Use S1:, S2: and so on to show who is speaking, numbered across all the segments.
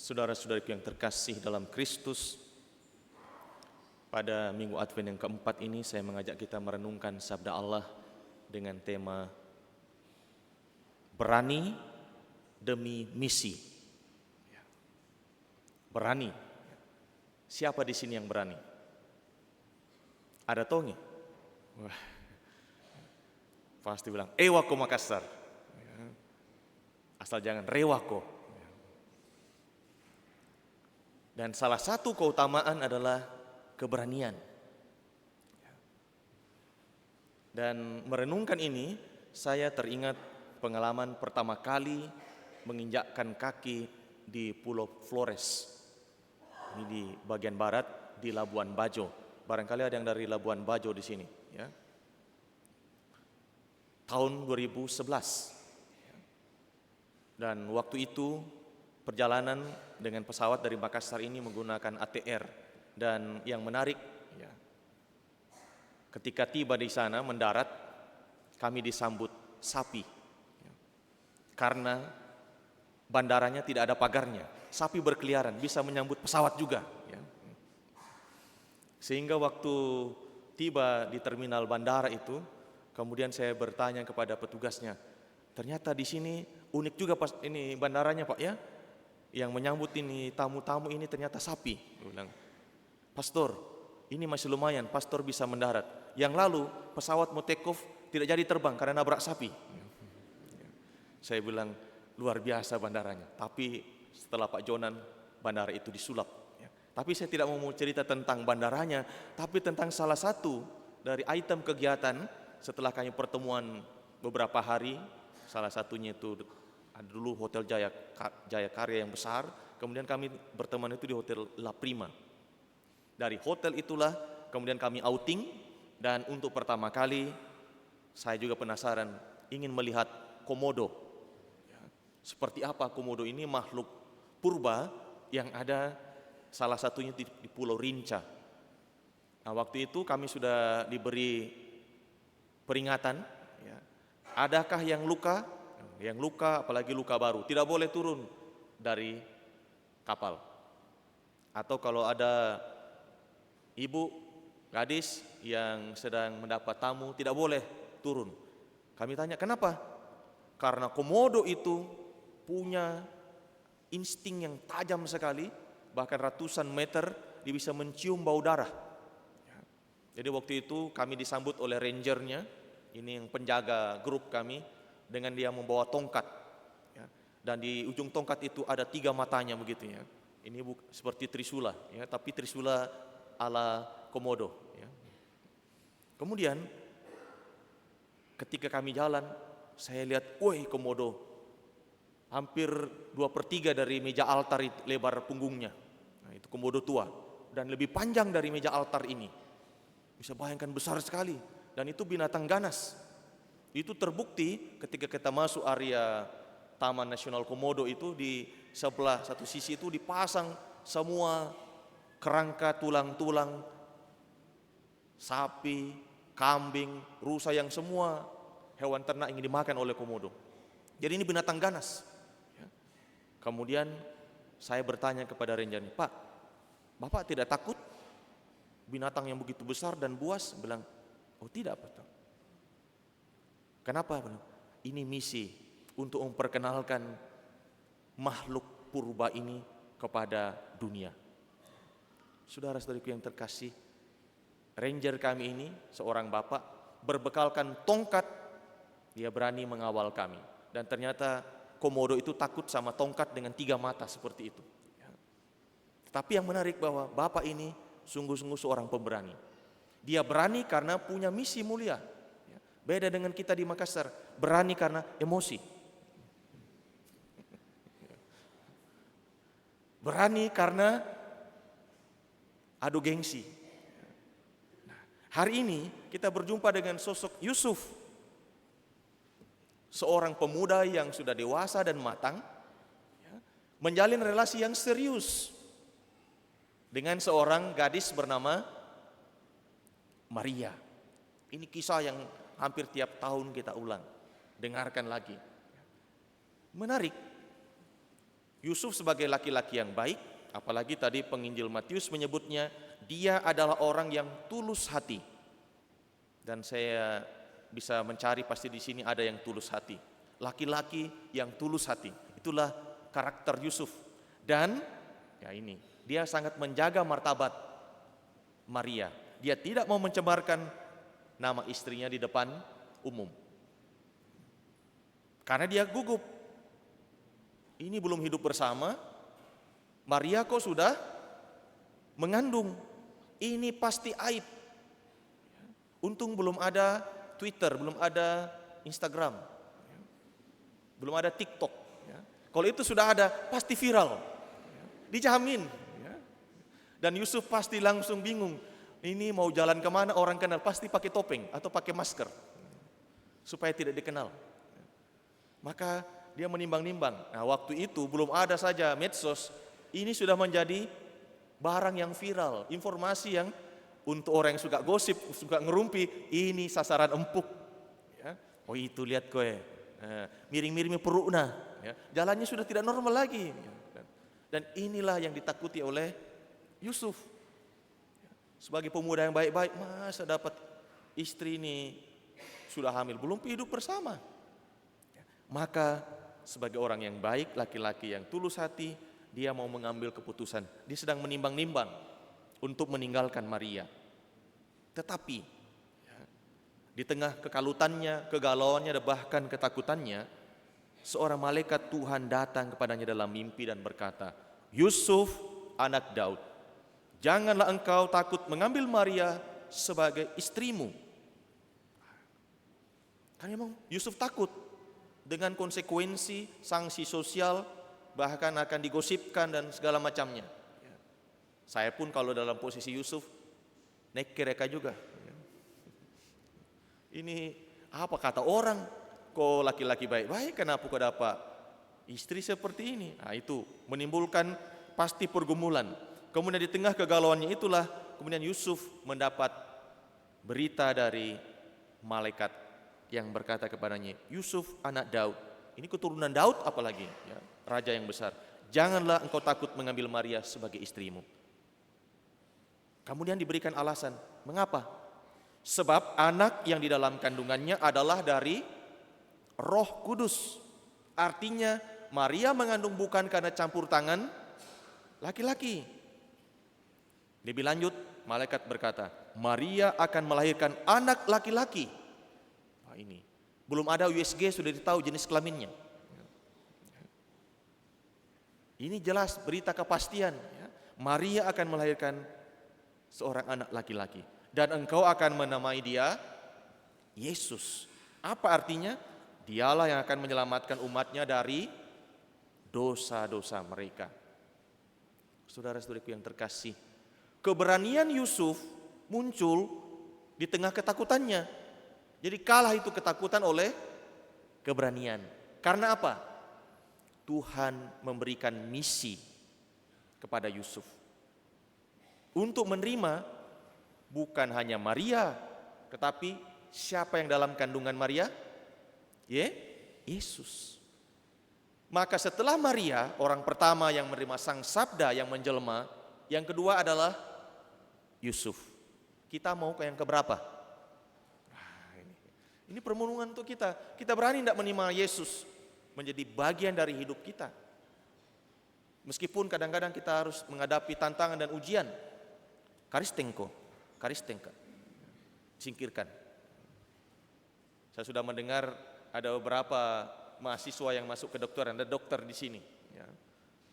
S1: Saudara-saudariku yang terkasih dalam Kristus, pada minggu Advent yang keempat ini saya mengajak kita merenungkan sabda Allah dengan tema berani demi misi. Berani. Siapa di sini yang berani? Ada tongi? Wah, pasti bilang, Ewako Makassar. Asal jangan Rewako. Dan salah satu keutamaan adalah keberanian. Dan merenungkan ini, saya teringat pengalaman pertama kali menginjakkan kaki di Pulau Flores. Ini di bagian barat, di Labuan Bajo. Barangkali ada yang dari Labuan Bajo di sini. Ya. Tahun 2011. Dan waktu itu perjalanan dengan pesawat dari Makassar ini menggunakan ATR. Dan yang menarik, ya, ketika tiba di sana mendarat, kami disambut sapi. Ya. Karena bandaranya tidak ada pagarnya, sapi berkeliaran, bisa menyambut pesawat juga. Ya. Sehingga waktu tiba di terminal bandara itu, kemudian saya bertanya kepada petugasnya, ternyata di sini unik juga pas ini bandaranya Pak ya, yang menyambut ini tamu-tamu ini ternyata sapi. Dia bilang, Pastor, ini masih lumayan, Pastor bisa mendarat. Yang lalu pesawat mau take off tidak jadi terbang karena nabrak sapi. Saya bilang, luar biasa bandaranya. Tapi setelah Pak Jonan, bandara itu disulap. Tapi saya tidak mau cerita tentang bandaranya, tapi tentang salah satu dari item kegiatan setelah kami pertemuan beberapa hari. Salah satunya itu ada dulu Hotel Jaya Karya yang besar, kemudian kami berteman itu di Hotel La Prima. Dari hotel itulah kemudian kami outing, dan untuk pertama kali saya juga penasaran ingin melihat komodo. Seperti apa komodo ini, makhluk purba yang ada salah satunya di Pulau Rinca. Nah, waktu itu kami sudah diberi peringatan, ya, adakah yang luka? Yang luka, apalagi luka baru, tidak boleh turun dari kapal. Atau kalau ada ibu, gadis yang sedang mendapat tamu, tidak boleh turun. Kami tanya, kenapa? Karena komodo itu punya insting yang tajam sekali, bahkan ratusan meter dia bisa mencium bau darah. Jadi waktu itu kami disambut oleh rangernya, ini yang penjaga grup kami, dengan dia membawa tongkat. Ya. Dan di ujung tongkat itu ada 3 matanya begitu ya. Ini seperti trisula, ya, tapi trisula ala komodo. Ya. Kemudian ketika kami jalan, saya lihat, woi komodo, hampir 2/3 dari meja altar itu, lebar punggungnya. Nah, itu komodo tua dan lebih panjang dari meja altar ini. Bisa bayangkan besar sekali, dan itu binatang ganas. Itu terbukti ketika kita masuk area Taman Nasional Komodo itu, di sebelah satu sisi itu dipasang semua kerangka tulang-tulang sapi, kambing, rusa yang semua hewan ternak ingin dimakan oleh komodo. Jadi ini binatang ganas. Kemudian saya bertanya kepada rangernya, Pak, Bapak tidak takut binatang yang begitu besar dan buas? Bilang, oh tidak Pak. Kenapa? Ini misi untuk memperkenalkan makhluk purba ini kepada dunia. Saudara-saudariku yang terkasih, ranger kami ini seorang bapak berbekalkan tongkat, dia berani mengawal kami. Dan ternyata komodo itu takut sama tongkat dengan 3 mata seperti itu. Tapi yang menarik bahwa bapak ini sungguh-sungguh seorang pemberani. Dia berani karena punya misi mulia. Beda dengan kita di Makassar, berani karena emosi. Berani karena adu gengsi. Hari ini kita berjumpa dengan sosok Yusuf, seorang pemuda yang sudah dewasa dan matang, menjalin relasi yang serius dengan seorang gadis bernama Maria. Ini kisah yang hampir tiap tahun kita ulang, dengarkan lagi. Menarik, Yusuf sebagai laki-laki yang baik, apalagi tadi penginjil Matius menyebutnya, dia adalah orang yang tulus hati. Dan saya bisa mencari pasti di sini ada yang tulus hati. Laki-laki yang tulus hati, itulah karakter Yusuf. Dan ya ini, dia sangat menjaga martabat Maria. Dia tidak mau mencemarkan nama istrinya di depan umum. Karena dia gugup. Ini belum hidup bersama, Maria kok sudah mengandung. Ini pasti aib. Untung belum ada Twitter, belum ada Instagram, belum ada TikTok. Kalau itu sudah ada, pasti viral, dijamin. Dan Yusuf pasti langsung bingung. Ini mau jalan kemana, orang kenal, pasti pakai topeng atau pakai masker supaya tidak dikenal. Maka dia menimbang-nimbang. Nah, waktu itu belum ada saja medsos. Ini sudah menjadi barang yang viral, informasi yang untuk orang yang suka gosip, suka ngerumpi, ini sasaran empuk. Ya. Oh itu lihat kowe, miring-miring perutna. Ya. Jalannya sudah tidak normal lagi. Dan inilah yang ditakuti oleh Yusuf. Sebagai pemuda yang baik-baik, masa dapat istri ini sudah hamil, belum hidup bersama. Maka sebagai orang yang baik, laki-laki yang tulus hati, dia mau mengambil keputusan. Dia sedang menimbang-nimbang untuk meninggalkan Maria. Tetapi di tengah kekalutannya, kegalauannya, dan bahkan ketakutannya, seorang malaikat Tuhan datang kepadanya dalam mimpi dan berkata, Yusuf, anak Daud, janganlah engkau takut mengambil Maria sebagai istrimu. Kan memang Yusuf takut dengan konsekuensi, sanksi sosial, bahkan akan digosipkan dan segala macamnya. Saya pun kalau dalam posisi Yusuf, naik kereka juga. Ini apa kata orang? Kok laki-laki baik-baik, kenapa kok dapat istri seperti ini? Nah, itu menimbulkan pasti pergumulan. Kemudian di tengah kegalauannya itulah, kemudian Yusuf mendapat berita dari malaikat yang berkata kepadanya, Yusuf anak Daud, ini keturunan Daud apalagi, ya, raja yang besar, janganlah engkau takut mengambil Maria sebagai istrimu. Kemudian diberikan alasan, mengapa? Sebab anak yang di dalam kandungannya adalah dari Roh Kudus. Artinya Maria mengandung bukan karena campur tangan laki-laki. Lebih lanjut, malaikat berkata, Maria akan melahirkan anak laki-laki. Nah, ini belum ada USG sudah ditahu jenis kelaminnya. Ini jelas berita kepastian. Maria akan melahirkan seorang anak laki-laki. Dan engkau akan menamai dia Yesus. Apa artinya? Dialah yang akan menyelamatkan umatnya dari dosa-dosa mereka. Saudara-saudariku yang terkasih, keberanian Yusuf muncul di tengah ketakutannya. Jadi kalah itu ketakutan oleh keberanian. Karena apa? Tuhan memberikan misi kepada Yusuf untuk menerima bukan hanya Maria, tetapi siapa yang dalam kandungan Maria? Yesus. Maka setelah Maria, orang pertama yang menerima Sang Sabda yang menjelma, yang kedua adalah Yusuf. Kita mau ke yang keberapa? Ini permohonan untuk kita. Kita berani tidak menerima Yesus menjadi bagian dari hidup kita. Meskipun kadang-kadang kita harus menghadapi tantangan dan ujian. Karistenka. Singkirkan. Saya sudah mendengar ada beberapa mahasiswa yang masuk ke kedokteran, ada dokter di sini. Ya.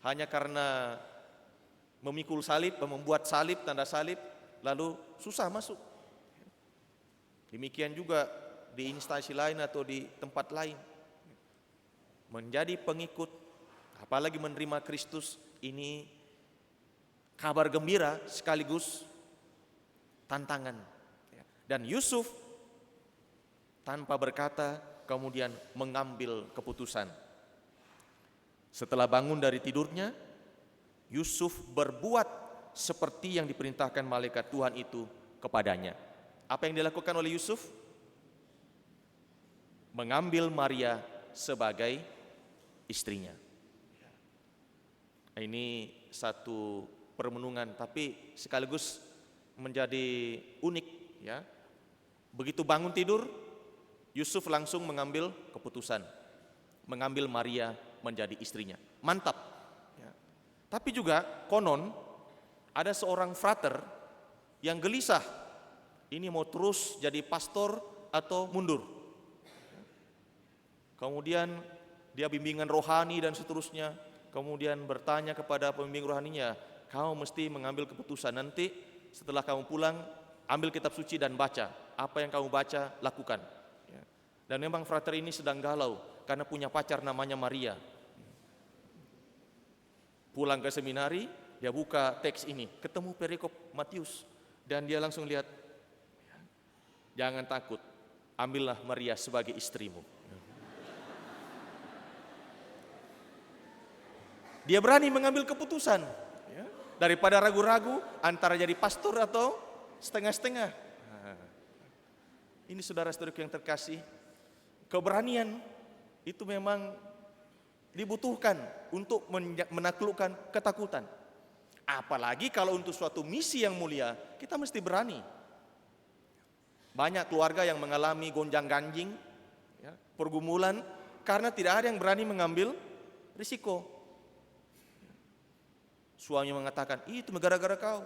S1: Hanya karena memikul salib, membuat salib, tanda salib, lalu susah masuk. Demikian juga di instansi lain atau di tempat lain. Menjadi pengikut, apalagi menerima Kristus, ini kabar gembira sekaligus tantangan. Dan Yusuf tanpa berkata kemudian mengambil keputusan. Setelah bangun dari tidurnya, Yusuf berbuat seperti yang diperintahkan malaikat Tuhan itu kepadanya. Apa yang dilakukan oleh Yusuf? Mengambil Maria sebagai istrinya. Ini satu permenungan tapi sekaligus menjadi unik ya. Begitu bangun tidur, Yusuf langsung mengambil keputusan, mengambil Maria menjadi istrinya. Mantap. Ya. Tapi juga konon ada seorang frater yang gelisah, ini mau terus jadi pastor atau mundur. Kemudian dia bimbingan rohani dan seterusnya. Kemudian bertanya kepada pembimbing rohaninya, kamu mesti mengambil keputusan, nanti setelah kamu pulang ambil kitab suci dan baca. Apa yang kamu baca, lakukan. Ya. Dan memang frater ini sedang galau karena punya pacar namanya Maria. Pulang ke seminari, dia buka teks ini, ketemu perikop Matius, dan dia langsung lihat, jangan takut, ambillah Maria sebagai istrimu. Dia berani mengambil keputusan, ya, daripada ragu-ragu antara jadi pastor atau setengah-setengah. Ini saudara-saudaraku yang terkasih, keberanian itu memang dibutuhkan untuk menaklukkan ketakutan. Apalagi kalau untuk suatu misi yang mulia, kita mesti berani. Banyak keluarga yang mengalami gonjang-ganjing, ya, pergumulan, karena tidak ada yang berani mengambil risiko. Suami mengatakan, itu gara-gara kau.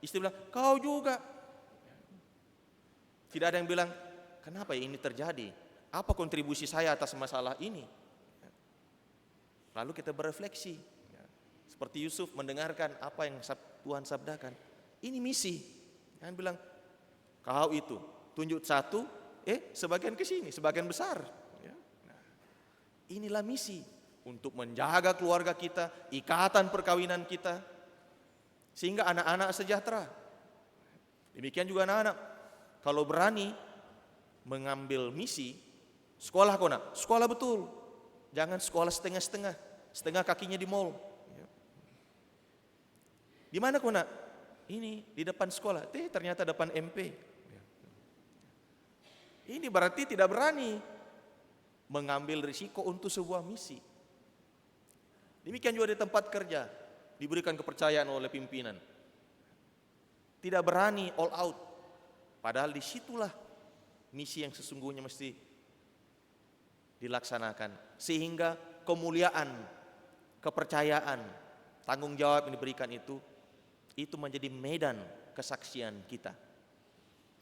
S1: Istri bilang, kau juga. Tidak ada yang bilang, kenapa ini terjadi? Apa kontribusi saya atas masalah ini? Lalu kita berefleksi. Seperti Yusuf mendengarkan apa yang Tuhan sabdakan. Ini misi. Yang bilang, kau itu tunjuk satu, sebagian ke sini, sebagian besar. Nah, inilah misi untuk menjaga keluarga kita, ikatan perkawinan kita, sehingga anak-anak sejahtera. Demikian juga anak-anak, kalau berani mengambil misi, sekolah kau nak, sekolah betul, jangan sekolah setengah-setengah, setengah kakinya di mall. Di mana kau nak? Ini di depan sekolah, ternyata depan MP. Ini berarti tidak berani mengambil risiko untuk sebuah misi. Demikian juga di tempat kerja, diberikan kepercayaan oleh pimpinan. Tidak berani all out, padahal disitulah misi yang sesungguhnya mesti dilaksanakan. Sehingga kemuliaan, kepercayaan, tanggung jawab yang diberikan itu menjadi medan kesaksian kita.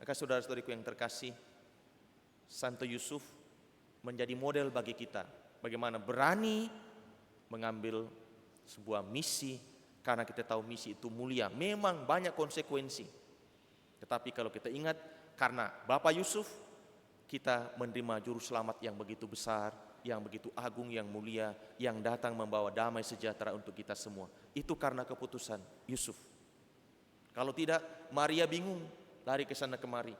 S1: Maka saudara-saudariku yang terkasih, Santo Yusuf menjadi model bagi kita. Bagaimana berani mengambil sebuah misi, karena kita tahu misi itu mulia. Memang banyak konsekuensi. Tetapi kalau kita ingat, karena Bapak Yusuf, kita menerima juru selamat yang begitu besar, yang begitu agung, yang mulia, yang datang membawa damai sejahtera untuk kita semua. Itu karena keputusan Yusuf. Kalau tidak, Maria bingung, lari ke sana kemari.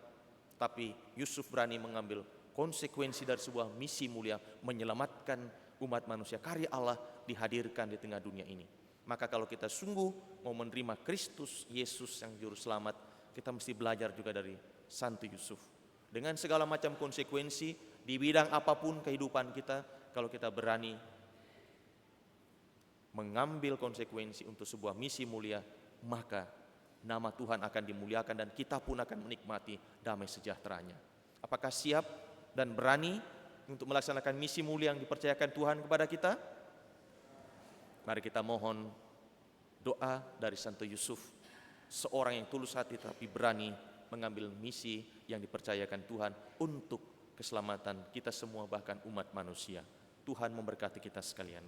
S1: Tapi Yusuf berani mengambil konsekuensi dari sebuah misi mulia, menyelamatkan umat manusia. Karya Allah dihadirkan di tengah dunia ini. Maka kalau kita sungguh mau menerima Kristus Yesus yang juru selamat, kita mesti belajar juga dari Santo Yusuf. Dengan segala macam konsekuensi di bidang apapun kehidupan kita, kalau kita berani mengambil konsekuensi untuk sebuah misi mulia, maka nama Tuhan akan dimuliakan dan kita pun akan menikmati damai sejahteranya. Apakah siap dan berani untuk melaksanakan misi mulia yang dipercayakan Tuhan kepada kita? Mari kita mohon doa dari Santo Yusuf, seorang yang tulus hati tapi berani mengambil misi yang dipercayakan Tuhan untuk keselamatan kita semua, bahkan umat manusia. Tuhan memberkati kita sekalian.